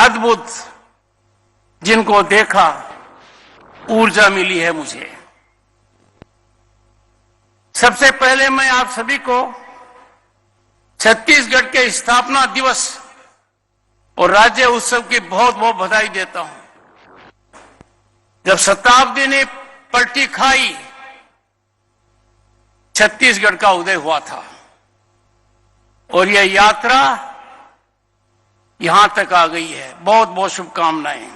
अद्भुत, जिनको देखा ऊर्जा मिली है मुझे। सबसे पहले मैं आप सभी को छत्तीसगढ़ के स्थापना दिवस और राज्य उत्सव की बहुत बहुत बधाई देता हूं। जब शताब्दी ने पलटी खाई, छत्तीसगढ़ का उदय हुआ था और यह यात्रा यहां तक आ गई है। बहुत बहुत शुभकामनाएं।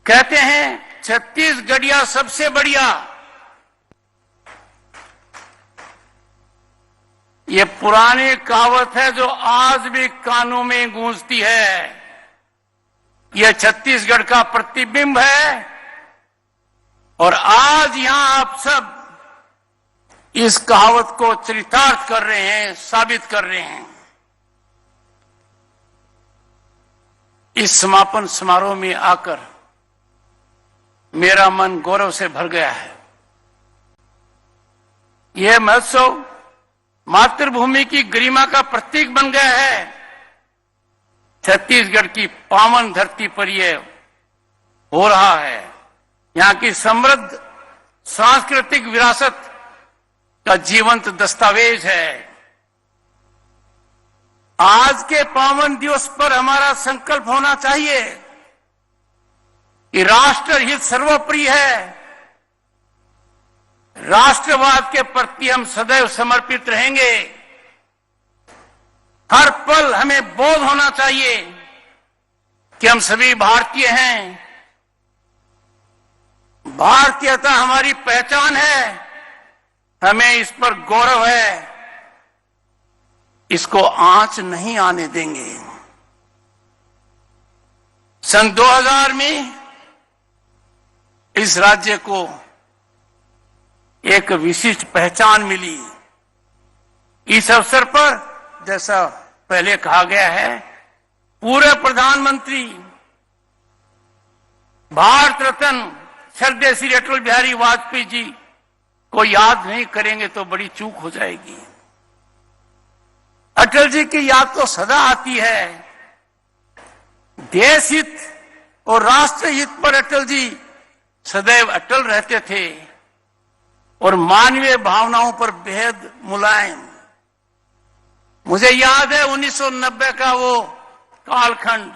कहते हैं छत्तीसगढ़िया सबसे बढ़िया। ये पुरानी कहावत है जो आज भी कानों में गूंजती है। यह छत्तीसगढ़ का प्रतिबिंब है और आज यहां आप सब इस कहावत को चरितार्थ कर रहे हैं, साबित कर रहे हैं। इस समापन समारोह में आकर मेरा मन गौरव से भर गया है। यह महोत्सव मातृभूमि की गरिमा का प्रतीक बन गया है। छत्तीसगढ़ की पावन धरती पर यह हो रहा है। यहां की समृद्ध सांस्कृतिक विरासत का जीवंत दस्तावेज है। आज के पावन दिवस पर हमारा संकल्प होना चाहिए कि राष्ट्र हित सर्वोपरि है। राष्ट्रवाद के प्रति हम सदैव समर्पित रहेंगे। हर पल हमें बोध होना चाहिए कि हम सभी भारतीय हैं। भारतीयता हमारी पहचान है। हमें इस पर गौरव है। इसको आंच नहीं आने देंगे। सन 2000 में इस राज्य को एक विशिष्ट पहचान मिली। इस अवसर पर जैसा पहले कहा गया है, पूरे प्रधानमंत्री भारत रत्न स्वर्गीय श्री अटल बिहारी वाजपेयी जी को याद नहीं करेंगे तो बड़ी चूक हो जाएगी। अटल जी की याद तो सदा आती है। देश हित और राष्ट्र हित पर अटल जी सदैव अटल रहते थे और मानवीय भावनाओं पर बेहद मुलायम। मुझे याद है 1990 का वो कालखंड।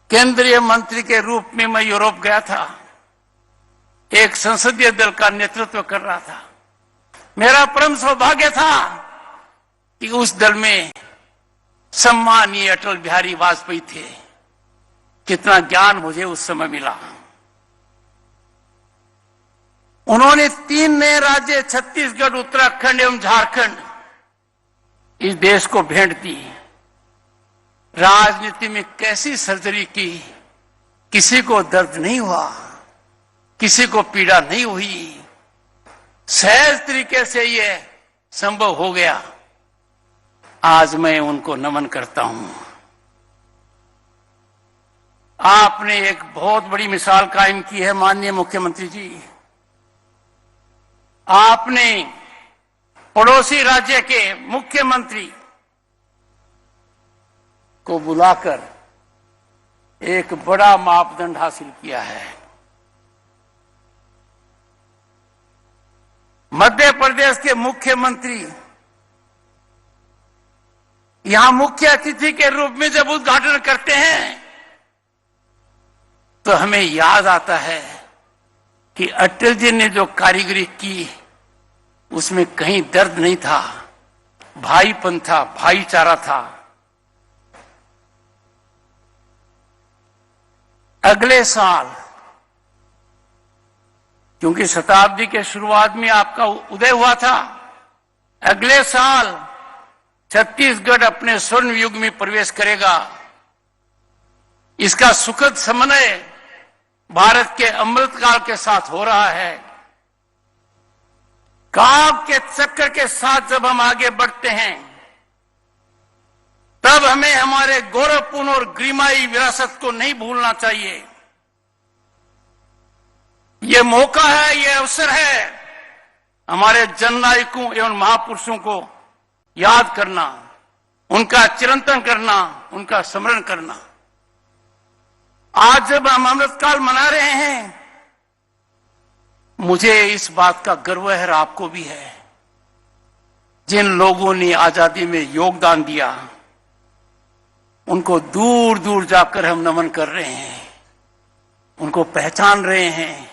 केंद्रीय मंत्री के रूप में मैं यूरोप गया था। एक संसदीय दल का नेतृत्व कर रहा था। मेरा परम सौभाग्य था कि उस दल में सम्मानीय अटल बिहारी वाजपेयी थे। कितना ज्ञान मुझे उस समय मिला। उन्होंने 3 नए राज्य छत्तीसगढ़, उत्तराखंड एवं झारखंड इस देश को भेंट दी। राजनीति में कैसी सर्जरी की, किसी को दर्द नहीं हुआ, किसी को पीड़ा नहीं हुई। सहज तरीके से यह संभव हो गया। आज मैं उनको नमन करता हूं। आपने एक बहुत बड़ी मिसाल कायम की है माननीय मुख्यमंत्री जी। आपने पड़ोसी राज्य के मुख्यमंत्री को बुलाकर एक बड़ा मापदंड हासिल किया है। मध्य प्रदेश के मुख्यमंत्री यहां मुख्य अतिथि के रूप में जब उद्घाटन करते हैं तो हमें याद आता है कि अटल जी ने जो कारीगरी की उसमें कहीं दर्द नहीं था, भाईपन था, भाईचारा था। अगले साल, क्योंकि शताब्दी के शुरुआत में आपका उदय हुआ था, अगले साल छत्तीसगढ़ अपने स्वर्ण युग में प्रवेश करेगा। इसका सुखद समन्वय भारत के अमृतकाल के साथ हो रहा है। काव के चक्कर के साथ जब हम आगे बढ़ते हैं तब हमें हमारे गौरवपूर्ण और गरिमाई विरासत को नहीं भूलना चाहिए। यह मौका है, यह अवसर है हमारे जननायकों एवं महापुरुषों को याद करना। उनका चिरंतन करना, उनका स्मरण करना। आज जब हम अमृतकाल मना रहे हैं, मुझे इस बात का गर्व है और आपको भी है, जिन लोगों ने आजादी में योगदान दिया उनको दूर दूर जाकर हम नमन कर रहे हैं, उनको पहचान रहे हैं।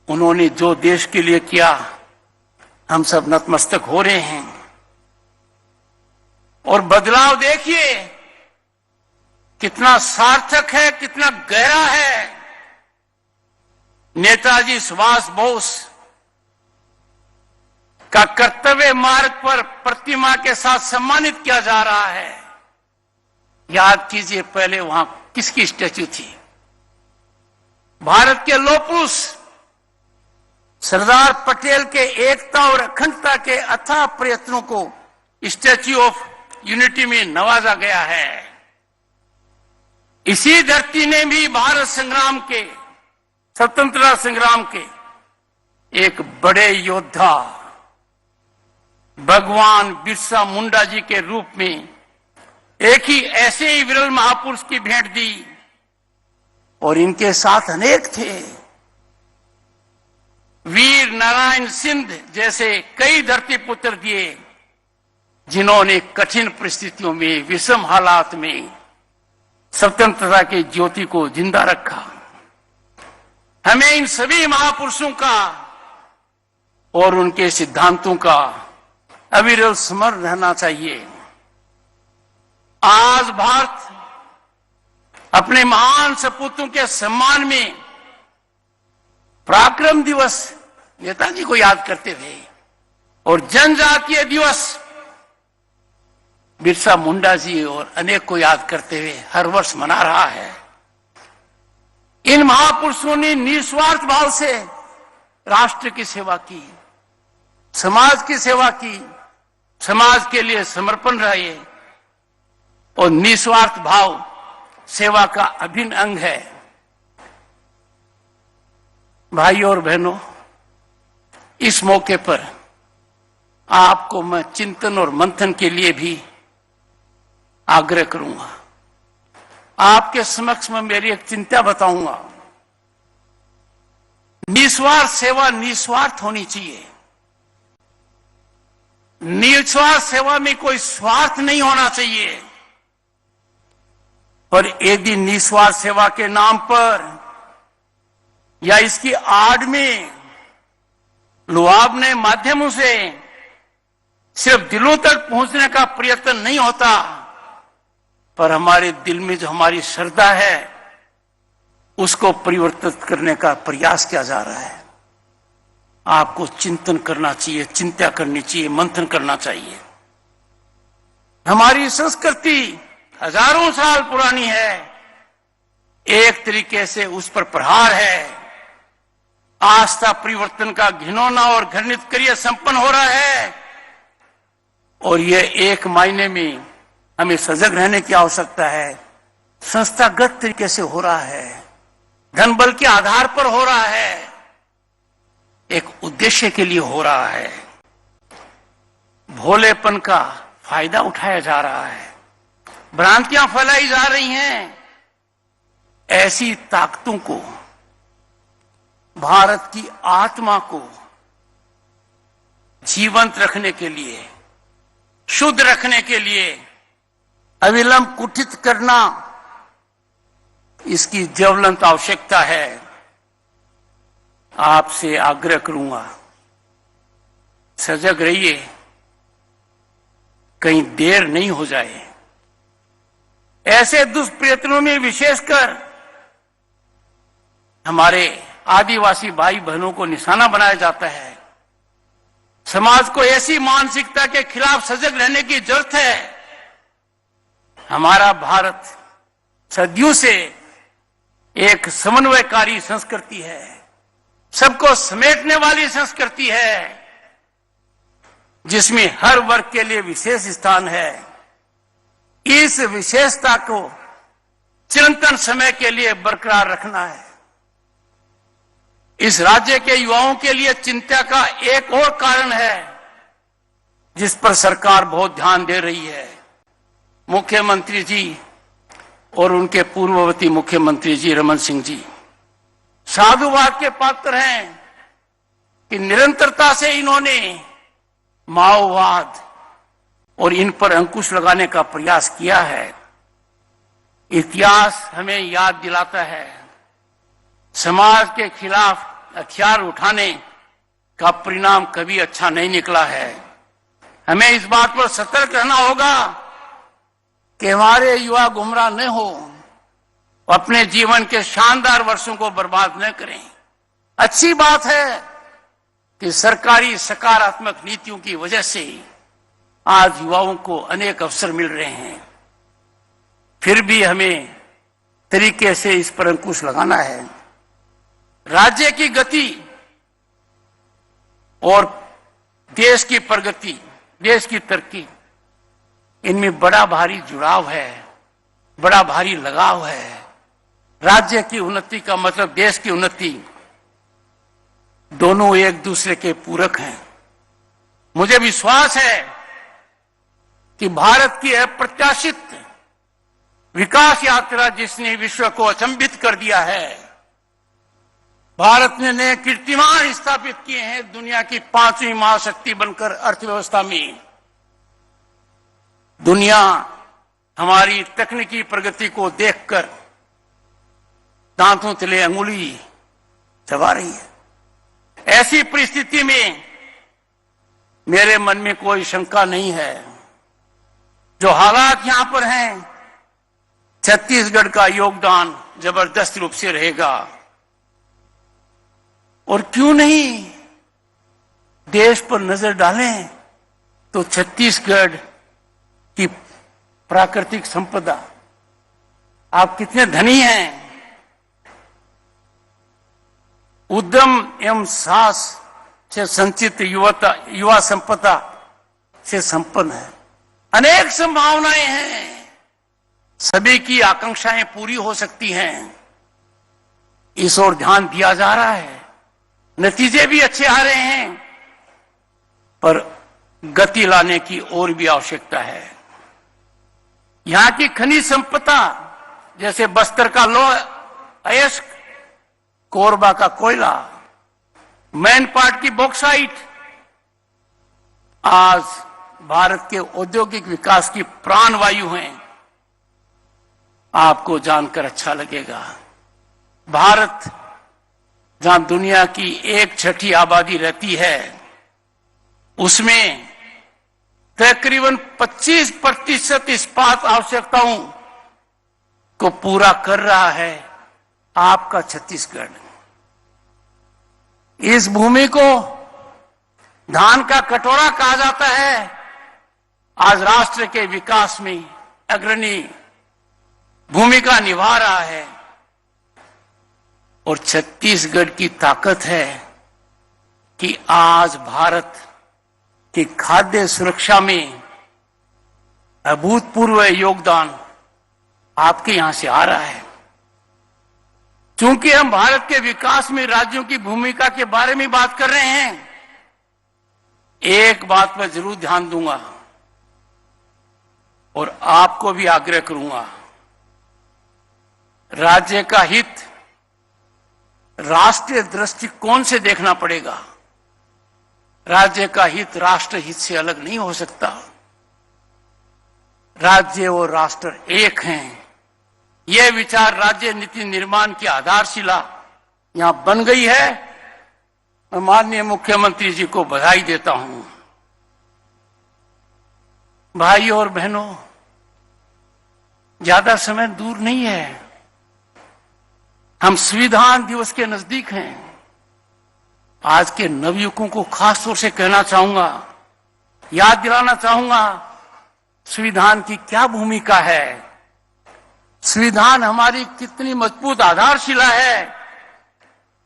उन्होंने जो देश के लिए किया, हम सब नतमस्तक हो रहे हैं। और बदलाव देखिए कितना सार्थक है, कितना गहरा है। नेताजी सुभाष बोस का कर्तव्य मार्ग पर प्रतिमा के साथ सम्मानित किया जा रहा है। याद कीजिए पहले वहां किसकी स्टैच्यू थी? भारत के लौह पुरुष सरदार पटेल के एकता और अखंडता के अथाह प्रयत्नों को स्टैच्यू ऑफ यूनिटी में नवाजा गया है। इसी धरती ने भी भारत संग्राम के, स्वतंत्रता संग्राम के एक बड़े योद्धा भगवान बिरसा मुंडा जी के रूप में एक ही ऐसे ही विरल महापुरुष की भेंट दी। और इनके साथ अनेक थे। वीर नारायण सिंह जैसे कई धरती पुत्र दिए, जिन्होंने कठिन परिस्थितियों में, विषम हालात में स्वतंत्रता की ज्योति को जिंदा रखा। हमें इन सभी महापुरुषों का और उनके सिद्धांतों का अविरल स्मरण रहना चाहिए। आज भारत अपने महान सपूतों के सम्मान में पराक्रम दिवस नेताजी को याद करते थे और जनजातीय दिवस बिरसा मुंडा जी और अनेक को याद करते हुए हर वर्ष मना रहा है। इन महापुरुषों ने निस्वार्थ भाव से राष्ट्र की सेवा की, समाज की सेवा की, समाज के लिए समर्पण रहे और निस्वार्थ भाव सेवा का अभिन्न अंग है। भाइयों और बहनों, इस मौके पर आपको मैं चिंतन और मंथन के लिए भी आग्रह करूंगा। आपके समक्ष में मेरी एक चिंता बताऊंगा। निस्वार्थ सेवा निस्वार्थ होनी चाहिए। निस्वार्थ सेवा में कोई स्वार्थ नहीं होना चाहिए। पर यदि निस्वार्थ सेवा के नाम पर या इसकी आड़ में लुभावने माध्यमों से सिर्फ दिलों तक पहुंचने का प्रयत्न नहीं होता, पर हमारे दिल में जो हमारी श्रद्धा है उसको परिवर्तित करने का प्रयास किया जा रहा है। आपको चिंतन करना चाहिए, चिंता करनी चाहिए, मंथन करना चाहिए। हमारी संस्कृति हजारों साल पुरानी है। एक तरीके से उस पर प्रहार है। आस्था परिवर्तन का घिनौना और घृणित क्रिया संपन्न हो रहा है और यह एक मायने में हमें सजग रहने की आवश्यकता है। संस्थागत तरीके से हो रहा है, धन बल के आधार पर हो रहा है, एक उद्देश्य के लिए हो रहा है। भोलेपन का फायदा उठाया जा रहा है, भ्रांतियां फैलाई जा रही हैं। ऐसी ताकतों को, भारत की आत्मा को जीवंत रखने के लिए, शुद्ध रखने के लिए अविलंब कुटित करना, इसकी ज्वलंत आवश्यकता है। आपसे आग्रह करूंगा, सजग रहिए, कहीं देर नहीं हो जाए। ऐसे दुष्प्रयत्नों में विशेषकर हमारे आदिवासी भाई बहनों को निशाना बनाया जाता है। समाज को ऐसी मानसिकता के खिलाफ सजग रहने की जरूरत है। हमारा भारत सदियों से एक समन्वयकारी संस्कृति है, सबको समेटने वाली संस्कृति है, जिसमें हर वर्ग के लिए विशेष स्थान है। इस विशेषता को चिरंतन समय के लिए बरकरार रखना है। इस राज्य के युवाओं के लिए चिंता का एक और कारण है, जिस पर सरकार बहुत ध्यान दे रही है। मुख्यमंत्री जी और उनके पूर्ववर्ती मुख्यमंत्री जी रमन सिंह जी साधुवाद के पात्र हैं कि निरंतरता से इन्होंने माओवाद और इन पर अंकुश लगाने का प्रयास किया है। इतिहास हमें याद दिलाता है, समाज के खिलाफ हथियार उठाने का परिणाम कभी अच्छा नहीं निकला है। हमें इस बात पर सतर्क रहना होगा कि हमारे युवा गुमराह न हो, अपने जीवन के शानदार वर्षों को बर्बाद न करें। अच्छी बात है कि सरकारी सकारात्मक नीतियों की वजह से आज युवाओं को अनेक अवसर मिल रहे हैं। फिर भी हमें तरीके से इस पर अंकुश लगाना है। राज्य की गति और देश की प्रगति, देश की तरक्की, इनमें बड़ा भारी जुड़ाव है, बड़ा भारी लगाव है। राज्य की उन्नति का मतलब देश की उन्नति, दोनों एक दूसरे के पूरक हैं। मुझे विश्वास है कि भारत की अप्रत्याशित विकास यात्रा जिसने विश्व को अचंभित कर दिया है, भारत ने नए कीर्तिमान स्थापित किए हैं दुनिया की 5वीं महाशक्ति बनकर अर्थव्यवस्था में। दुनिया हमारी तकनीकी प्रगति को देखकर दांतों तले अंगुली चबा रही है। ऐसी परिस्थिति में मेरे मन में कोई शंका नहीं है, जो हालात यहां पर हैं, छत्तीसगढ़ का योगदान जबरदस्त रूप से रहेगा। और क्यों नहीं देश पर नजर डालें तो छत्तीसगढ़ की प्राकृतिक संपदा, आप कितने धनी हैं, उद्यम एवं साहस से संचित युवा संपदा से संपन्न है। अनेक संभावनाएं हैं, सभी की आकांक्षाएं पूरी हो सकती हैं। इस ओर ध्यान दिया जा रहा है, नतीजे भी अच्छे आ रहे हैं, पर गति लाने की और भी आवश्यकता है। यहां की खनिज संपदा जैसे बस्तर का लौह अयस्क, कोरबा का कोयला, मैनपाट की बॉक्साइट आज भारत के औद्योगिक विकास की प्राणवायु हैं। आपको जानकर अच्छा लगेगा, भारत जहां दुनिया की 1/6 आबादी रहती है, उसमें तकरीबन 25% इस्पात आवश्यकताओं को पूरा कर रहा है आपका छत्तीसगढ़। इस भूमि को धान का कटोरा कहा जाता है। आज राष्ट्र के विकास में अग्रणी भूमिका निभा रहा है और छत्तीसगढ़ की ताकत है कि आज भारत की खाद्य सुरक्षा में अभूतपूर्व योगदान आपके यहां से आ रहा है। चूंकि हम भारत के विकास में राज्यों की भूमिका के बारे में बात कर रहे हैं, एक बात पर जरूर ध्यान दूंगा और आपको भी आग्रह करूंगा, राज्य का हित राष्ट्रीय दृष्टिकोण से देखना पड़ेगा। राज्य का हित राष्ट्र हित से अलग नहीं हो सकता। राज्य और राष्ट्र एक हैं। यह विचार राज्य नीति निर्माण की आधारशिला यहां बन गई है। मैं माननीय मुख्यमंत्री जी को बधाई देता हूं। भाइयों और बहनों, ज्यादा समय दूर नहीं है, हम संविधान दिवस के नजदीक हैं। आज के नवयुवकों को खास तौर से कहना चाहूंगा, याद दिलाना चाहूंगा, संविधान की क्या भूमिका है, संविधान हमारी कितनी मजबूत आधारशिला है,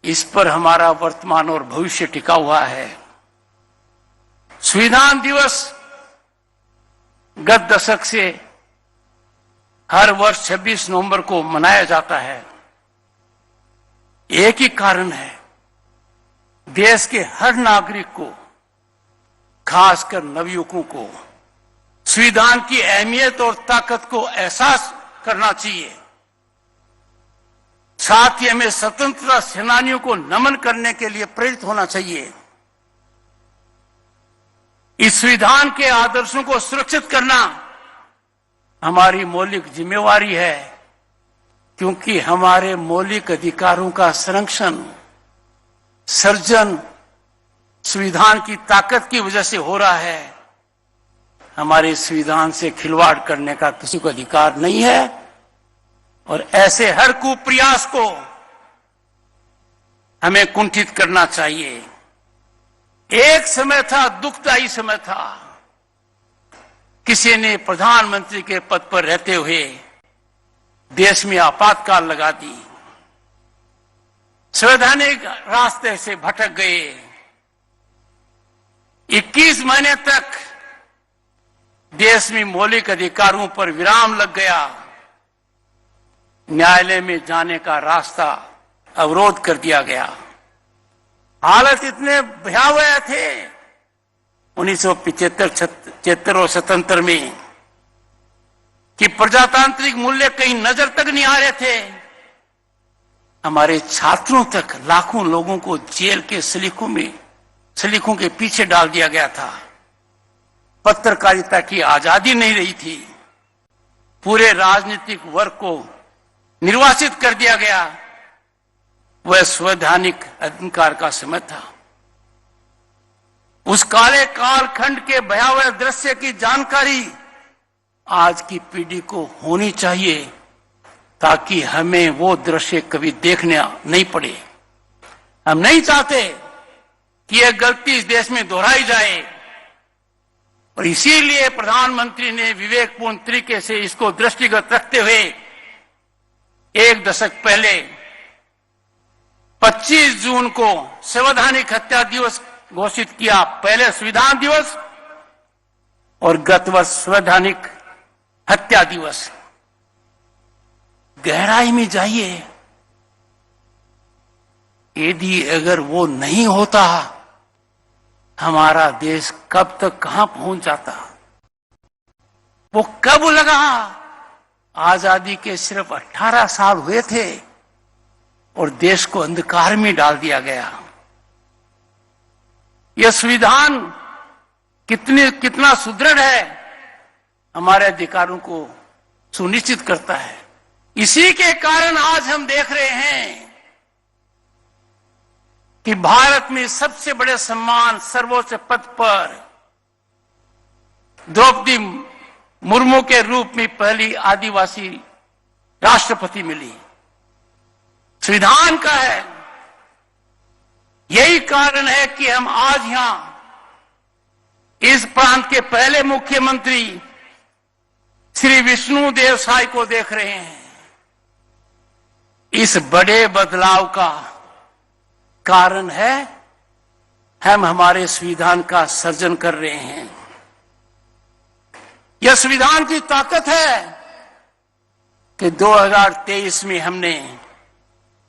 इस पर हमारा वर्तमान और भविष्य टिका हुआ है। संविधान दिवस गत दशक से हर वर्ष 26 नवंबर को मनाया जाता है। एक ही कारण है, देश के हर नागरिक को खासकर नवयुवकों को संविधान की अहमियत और ताकत को एहसास करना चाहिए। साथ ही हमें स्वतंत्रता सेनानियों को नमन करने के लिए प्रेरित होना चाहिए। इस संविधान के आदर्शों को सुरक्षित करना हमारी मौलिक जिम्मेवारी है, क्योंकि हमारे मौलिक अधिकारों का संरक्षण सर्जन संविधान की ताकत की वजह से हो रहा है। हमारे संविधान से खिलवाड़ करने का किसी को अधिकार नहीं है और ऐसे हर कुप्रयास को हमें कुंठित करना चाहिए। एक समय था, दुखदायी समय था, किसी ने प्रधानमंत्री के पद पर रहते हुए देश में आपातकाल लगा दी, संवैधानिक रास्ते से भटक गए। 21 महीने तक देश में मौलिक अधिकारों पर विराम लग गया। न्यायालय में जाने का रास्ता अवरोध कर दिया गया। हालत इतने भयावह थे 1975 और 77 में कि प्रजातांत्रिक मूल्य कहीं नजर तक नहीं आ रहे थे। हमारे छात्रों तक, लाखों लोगों को जेल के सलीखों के पीछे डाल दिया गया था। पत्रकारिता की आजादी नहीं रही थी। पूरे राजनीतिक वर्ग को निर्वासित कर दिया गया। वह संवैधानिक अधिकार का समय था। उस काले कालखंड के भयावह दृश्य की जानकारी आज की पीढ़ी को होनी चाहिए, ताकि हमें वो दृश्य कभी देखने नहीं पड़े। हम नहीं चाहते कि यह गलती इस देश में दोहराई जाए और इसीलिए प्रधानमंत्री ने विवेकपूर्ण तरीके से इसको दृष्टिगत रखते हुए एक दशक पहले 25 जून को संवैधानिक हत्या दिवस घोषित किया। पहले संविधान दिवस और गत वर्ष संवैधानिक हत्या दिवस। गहराई में जाइए, यदि अगर वो नहीं होता, हमारा देश कब तक कहां पहुंच जाता। वो कब लगा? आजादी के सिर्फ 18 साल हुए थे और देश को अंधकार में डाल दिया गया। यह संविधान कितना सुदृढ़ है, हमारे अधिकारों को सुनिश्चित करता है। इसी के कारण आज हम देख रहे हैं कि भारत में सबसे बड़े सम्मान, सर्वोच्च पद पर द्रौपदी मुर्मू के रूप में पहली आदिवासी राष्ट्रपति मिली। संविधान का है। यही कारण है कि हम आज यहां इस प्रांत के पहले मुख्यमंत्री श्री विष्णुदेव साय को देख रहे हैं। इस बड़े बदलाव का कारण है हम हमारे संविधान का सर्जन कर रहे हैं। यह संविधान की ताकत है कि 2023 में हमने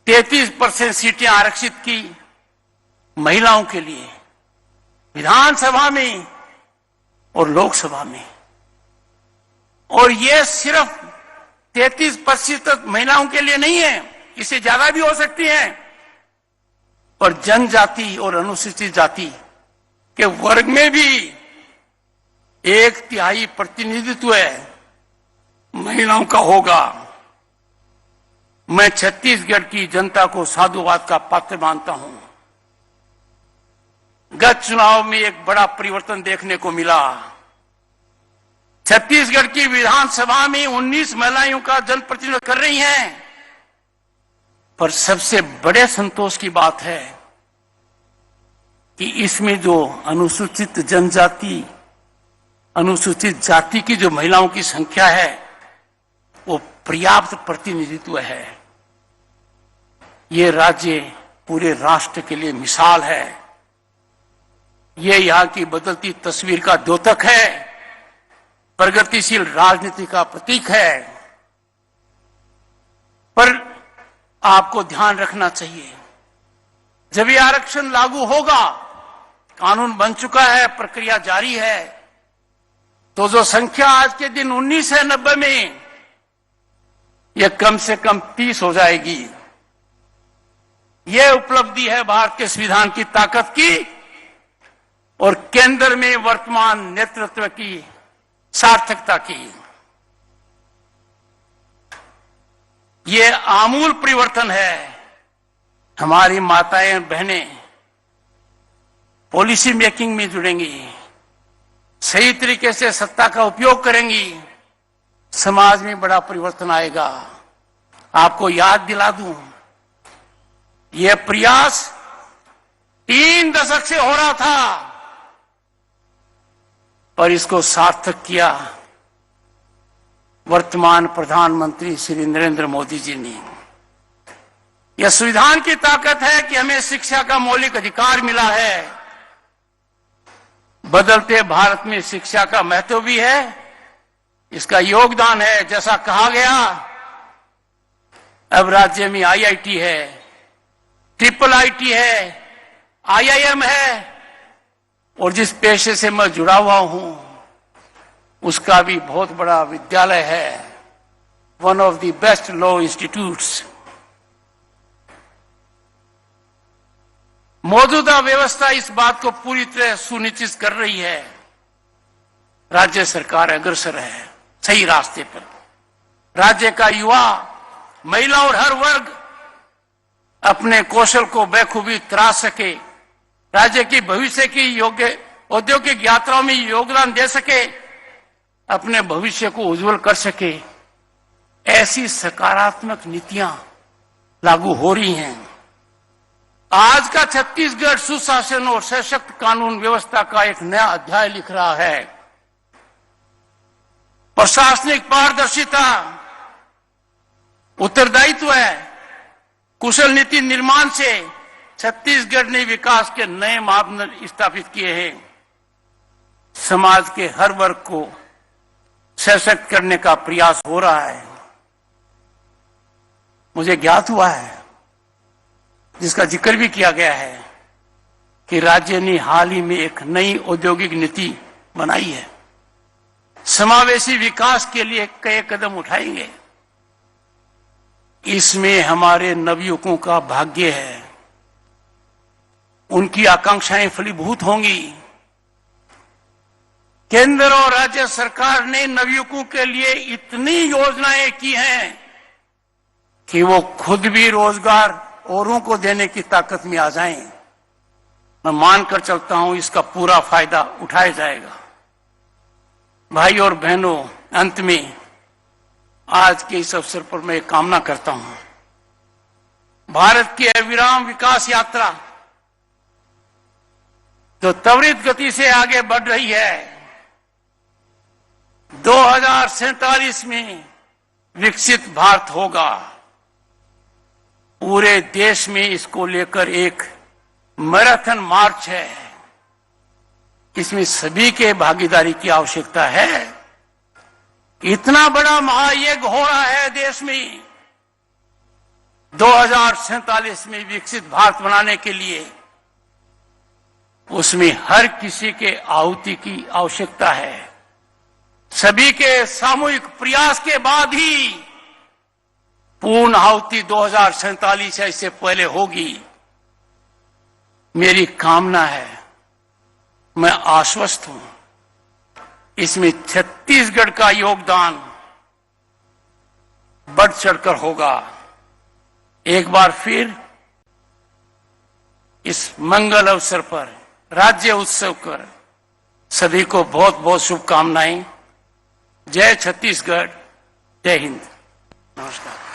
33% सीटें आरक्षित की महिलाओं के लिए, विधानसभा में और लोकसभा में। और यह सिर्फ 33% महिलाओं के लिए नहीं है, इससे ज्यादा भी हो सकती हैं। पर जनजाति और अनुसूचित जाति के वर्ग में भी 1/3 प्रतिनिधित्व महिलाओं का होगा। मैं छत्तीसगढ़ की जनता को साधुवाद का पात्र मानता हूं। गत चुनाव में एक बड़ा परिवर्तन देखने को मिला। छत्तीसगढ़ की विधानसभा में 19 महिलाओं का जनप्रतिनिधित्व कर रही हैं। पर सबसे बड़े संतोष की बात है कि इसमें जो अनुसूचित जनजाति, अनुसूचित जाति की जो महिलाओं की संख्या है, वो पर्याप्त प्रतिनिधित्व है। ये राज्य पूरे राष्ट्र के लिए मिसाल है। ये यहां की बदलती तस्वीर का द्योतक है, प्रगतिशील राजनीति का प्रतीक है। पर आपको ध्यान रखना चाहिए, जब ये आरक्षण लागू होगा कानून बन चुका है, प्रक्रिया जारी है। तो जो संख्या आज के दिन 19 है 90 में, यह कम से कम 30 हो जाएगी। यह उपलब्धि है भारत के संविधान की ताकत की और केंद्र में वर्तमान नेतृत्व की सार्थकता की। यह आमूल परिवर्तन है। हमारी माताएं बहनें पॉलिसी मेकिंग में जुड़ेंगी, सही तरीके से सत्ता का उपयोग करेंगी, समाज में बड़ा परिवर्तन आएगा। आपको याद दिला दूं, यह प्रयास 3 दशक से हो रहा था, पर इसको सार्थक किया वर्तमान प्रधानमंत्री श्री नरेंद्र मोदी जी ने। यह संविधान की ताकत है कि हमें शिक्षा का मौलिक अधिकार मिला है। बदलते भारत में शिक्षा का महत्व भी है, इसका योगदान है। जैसा कहा गया, अब राज्य में आईआईटी है, ट्रिपल आईटी है, आईआईएम है, और जिस पेशे से मैं जुड़ा हुआ हूं उसका भी बहुत बड़ा विद्यालय है, one of the best law institutes. मौजूदा व्यवस्था इस बात को पूरी तरह सुनिश्चित कर रही है, राज्य सरकार अग्रसर है, सही रास्ते पर। राज्य का युवा, महिला और हर वर्ग अपने कौशल को बखूबी तराश सके, राज्य की भविष्य की योग्य औद्योगिक यात्राओं में योगदान दे सके, अपने भविष्य को उज्जवल कर सके, ऐसी सकारात्मक नीतियां लागू हो रही हैं। आज का छत्तीसगढ़ सुशासन और सशक्त कानून व्यवस्था का एक नया अध्याय लिख रहा है। प्रशासनिक पारदर्शिता, उत्तरदायित्व है, कुशल नीति निर्माण से छत्तीसगढ़ ने विकास के नए मापदंड स्थापित किए हैं। समाज के हर वर्ग को सशक्त करने का प्रयास हो रहा है। मुझे ज्ञात हुआ है, जिसका जिक्र भी किया गया है, कि राज्य ने हाल ही में एक नई औद्योगिक नीति बनाई है। समावेशी विकास के लिए कई कदम उठाएंगे। इसमें हमारे नवयुवकों का भाग्य है, उनकी आकांक्षाएं फलीभूत होंगी। केंद्र और राज्य सरकार ने नवयुवकों के लिए इतनी योजनाएं की हैं कि वो खुद भी रोजगार औरों को देने की ताकत में आ जाएं। मैं मानकर चलता हूं इसका पूरा फायदा उठाया जाएगा। भाई और बहनों, अंत में आज के इस अवसर पर मैं एक कामना करता हूं, भारत की अविराम विकास यात्रा जो त्वरित गति से आगे बढ़ रही है, 2047 में विकसित भारत होगा। पूरे देश में इसको लेकर एक मैराथन मार्च है। इसमें सभी के भागीदारी की आवश्यकता है। इतना बड़ा महायज्ञ हो रहा है देश में 2047 में विकसित भारत बनाने के लिए, उसमें हर किसी के आहुति की आवश्यकता है। सभी के सामूहिक प्रयास के बाद ही पूर्ण आहुति 2047 है, इससे पहले होगी। मेरी कामना है, मैं आश्वस्त हूं, इसमें छत्तीसगढ़ का योगदान बढ़ चढ़कर होगा। एक बार फिर इस मंगल अवसर पर, राज्य उत्सव पर सभी को बहुत बहुत शुभकामनाएं। जय छत्तीसगढ़, जय हिंद, नमस्कार।